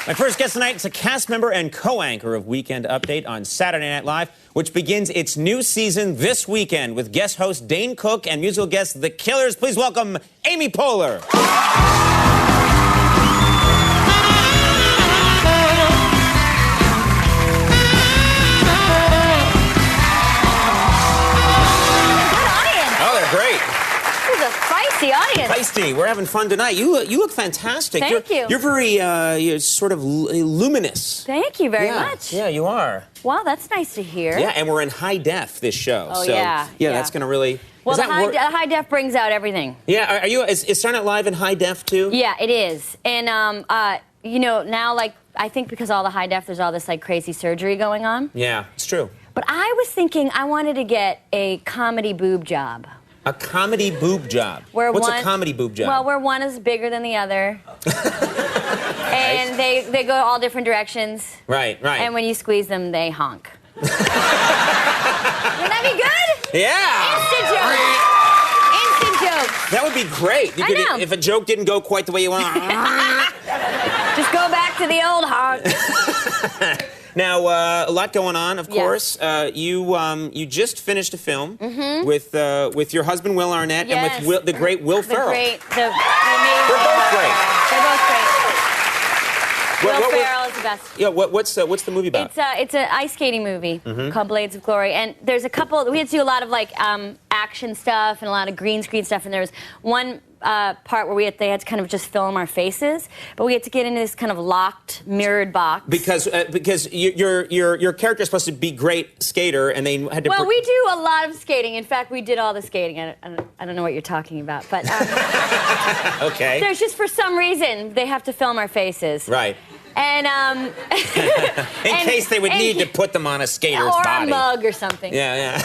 My first guest tonight is a cast member and co-anchor of Weekend Update on Saturday Night Live, which begins its new season this weekend with guest host Dane Cook and musical guest The Killers. Please welcome Amy Poehler. Feisty audience. Feisty. We're having fun tonight. You look fantastic. Thank you. You're very you're sort of luminous. Thank you very much. Yeah, you are. Wow, that's nice to hear. Yeah, and we're in high def this show. Oh, so, yeah. that's going to really... Well, the high def brings out everything. Yeah, is Saturday Night Live in high def too? Yeah, it is. And you know, now I think because all the high def, there's all this crazy surgery going on. Yeah, it's true. But I was thinking I wanted to get a comedy boob job. A comedy boob job? What's a comedy boob job? Well, where one is bigger than the other. And they go all different directions. Right. And when you squeeze them, they honk. Wouldn't that be good? Yeah. Instant joke. That would be great. I know. If a joke didn't go quite the way you want. Just go back to the old honk. Now, a lot going on, of course. You just finished a film with your husband, Will Arnett, and with the great Will Ferrell. They're both great. They're both great. Will Ferrell is the best. Yeah, what's the movie about? It's an ice skating movie called Blades of Glory, and there's a couple. We had to do a lot of action stuff and a lot of green screen stuff, and there was one part where they had to kind of just film our faces, but we had to get into this kind of locked, mirrored box. Because your character is supposed to be great skater, and they had to. Well, we do a lot of skating. In fact, we did all the skating. I don't know what you're talking about, but okay. There's just for some reason they have to film our faces. Right. And in case they would need to put them on a skater's body. Or a mug or something. Yeah.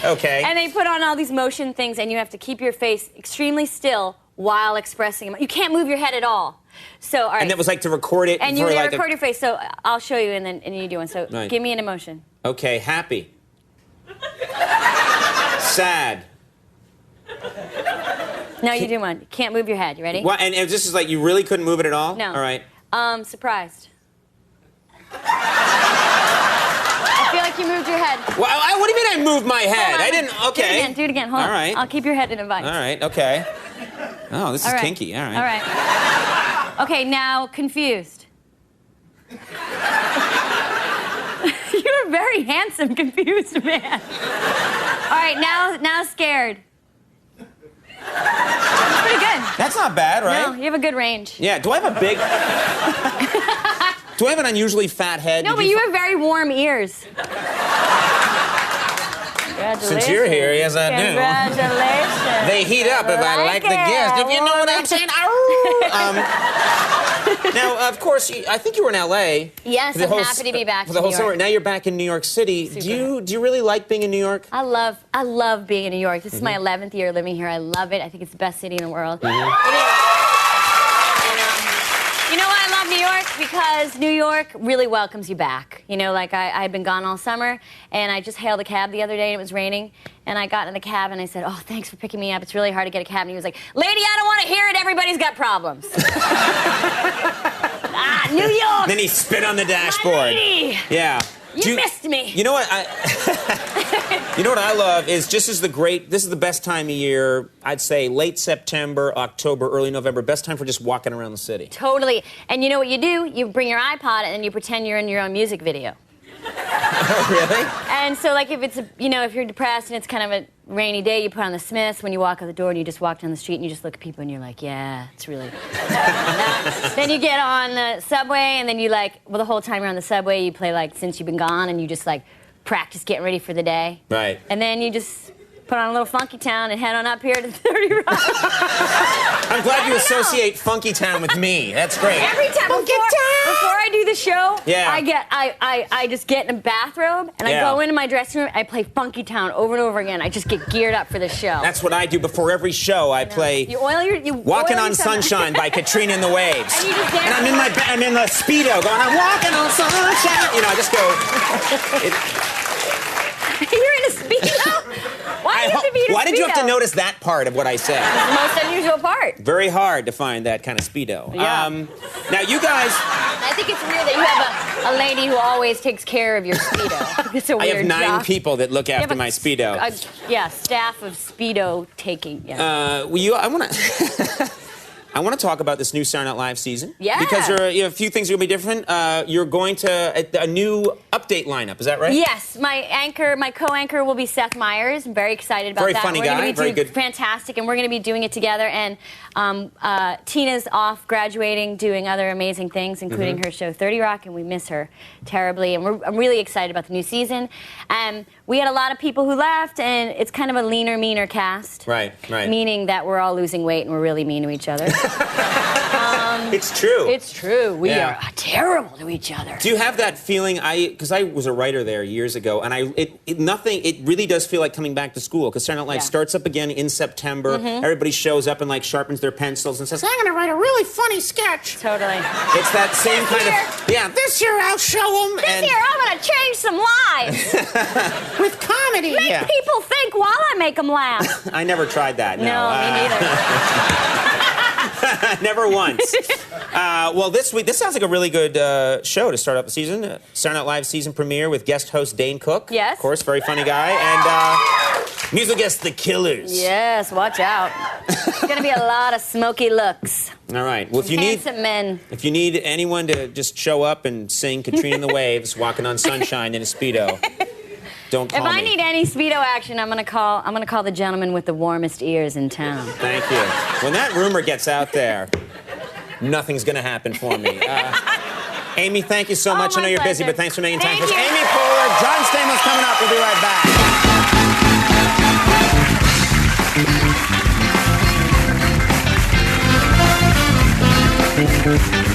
Okay. And they put on all these motion things, and you have to keep your face extremely still while expressing. You can't move your head at all. So, all right. And that was to record it. And you record your face. So I'll show you, and you do one. So give me an emotion. Okay, happy. Sad. No, you do one. You can't move your head. You ready? What? And this is you really couldn't move it at all? No. All right. Surprised. I feel like you moved your head. Well, what do you mean I moved my head? I didn't. Okay. Do it again. Hold on. All right. I'll keep your head in a vice. All right. Okay. Oh, this is kinky. All right. All right. Okay, now confused. You're a very handsome, confused man. All right, now scared. That's pretty good. That's not bad, right? No, you have a good range. Yeah. Do I have a big? Do I have an unusually fat head? No, but you have very warm ears. Since you're here, yes, I do. Congratulations. They heat up if I like the guest. If you know what I'm saying. Now, of course, I think you were in L.A. Yes, I'm happy to be back for the whole summer. Now you're back in New York City. Do you really like being in New York? I love being in New York. This is my 11th year living here. I love it. I think it's the best city in the world. It is. You know why I love New York? Because New York really welcomes you back. You know, I had been gone all summer, and I just hailed a cab the other day, and it was raining, and I got in the cab, and I said, oh, thanks for picking me up. It's really hard to get a cab. And he was like, lady, I don't want to hear it. Everybody's got problems. New York. Then he spit on the dashboard. Yeah. You missed me. You know what? You know what I love is this is the best time of year, I'd say late September, October, early November, best time for just walking around the city. Totally. And you know what you do? You bring your iPod and you pretend you're in your own music video. Oh, really? And so, if you're depressed and it's kind of a rainy day, you put on the Smiths when you walk out the door and you just walk down the street and you just look at people and you're like, yeah, it's really... Then you get on the subway and then the whole time you're on the subway, you play Since You've Been Gone, and you just practice getting ready for the day. Right. And then you just put on a little Funky Town and head on up here to 30 Rock. I'm glad you associate Funky Town with me. That's great. Every time before I do the show, yeah. I just get in a bathrobe and I go into my dressing room. I play Funky Town over and over again. I just get geared up for the show. That's what I do before every show. I play Walking on Sunshine by Katrina and the Waves. And you just dance. And I'm in the Speedo going, I'm walking on sunshine. You know, I just go. You're in a Speedo? Why Why did you have to notice that part of what I said? It's the most unusual part. Very hard to find that kind of Speedo. Yeah. Now, you guys... I think it's weird that you have a lady who always takes care of your Speedo. It's a weird I have 9 job. people that look after my Speedo. Staff of Speedo taking. Yeah. I want to talk about this new Saturday Night Live season. Yeah. Because a few things are going to be different. You're going to a new update lineup. Is that right? Yes. My co-anchor will be Seth Meyers. I'm very excited about that. Very funny guy. Very good. Fantastic. And we're going to be doing it together. And Tina's off graduating, doing other amazing things, including her show 30 Rock, and we miss her terribly. And I'm really excited about the new season. We had a lot of people who left, and it's kind of a leaner, meaner cast. Right. Meaning that we're all losing weight and we're really mean to each other. It's true. It's true. We are terrible to each other. Do you have that feeling? Because I was a writer there years ago, and it really does feel like coming back to school. Because Saturday Night Live starts up again in September. Everybody shows up and sharpens their pencils and says, "I'm going to write a really funny sketch." Totally. It's that same kind of. Yeah. This year I'll show them. This year I'm going to change some lives with comedy. Make people think while I make them laugh. I never tried that. No, me neither. Never once. Well, this week, this sounds like a really good show to start up the season. Saturday Night Live season premiere with guest host Dane Cook. Yes. Of course, very funny guy. And musical guest The Killers. Yes, watch out. There's going to be a lot of smoky looks. All right. Well, if you need anyone to just show up and sing Katrina and the Waves, walking on sunshine in a Speedo, don't call me. If I need any Speedo action, I'm gonna call the gentleman with the warmest ears in town. Thank you. When that rumor gets out there, nothing's gonna happen for me. Amy, thank you so much. I know you're busy, but thanks for making time for us. Amy Poehler, John Stamos coming up. We'll be right back.